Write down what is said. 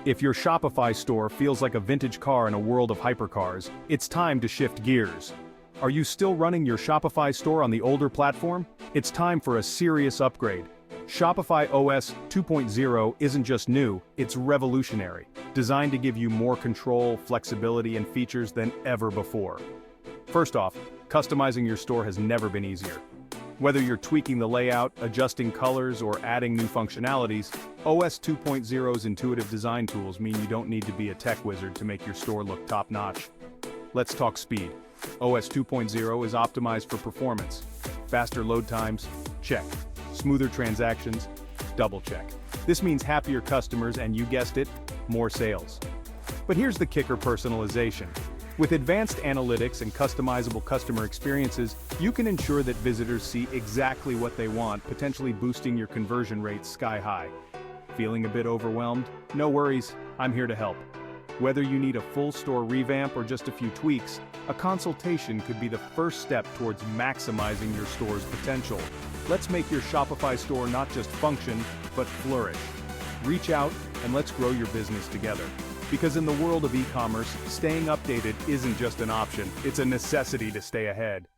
If your Shopify store feels like a vintage car in a world of hypercars, it's time to shift gears. Are you still running your Shopify store on the older platform? It's time for a serious upgrade. Shopify OS 2.0 isn't just new, it's revolutionary, designed to give you more control, flexibility, and features than ever before. First off, customizing your store has never been easier. Whether you're tweaking the layout, adjusting colors, or adding new functionalities, OS 2.0's intuitive design tools mean you don't need to be a tech wizard to make your store look top-notch. Let's talk speed. OS 2.0 is optimized for performance. Faster load times? Check. Smoother transactions? Double check. This means happier customers and, you guessed it, more sales. But here's the kicker: personalization. With advanced analytics and customizable customer experiences, you can ensure that visitors see exactly what they want, potentially boosting your conversion rates sky high. Feeling a bit overwhelmed? No worries, I'm here to help. Whether you need a full store revamp or just a few tweaks, a consultation could be the first step towards maximizing your store's potential. Let's make your Shopify store not just function, but flourish. Reach out and let's grow your business together. Because in the world of e-commerce, staying updated isn't just an option, it's a necessity to stay ahead.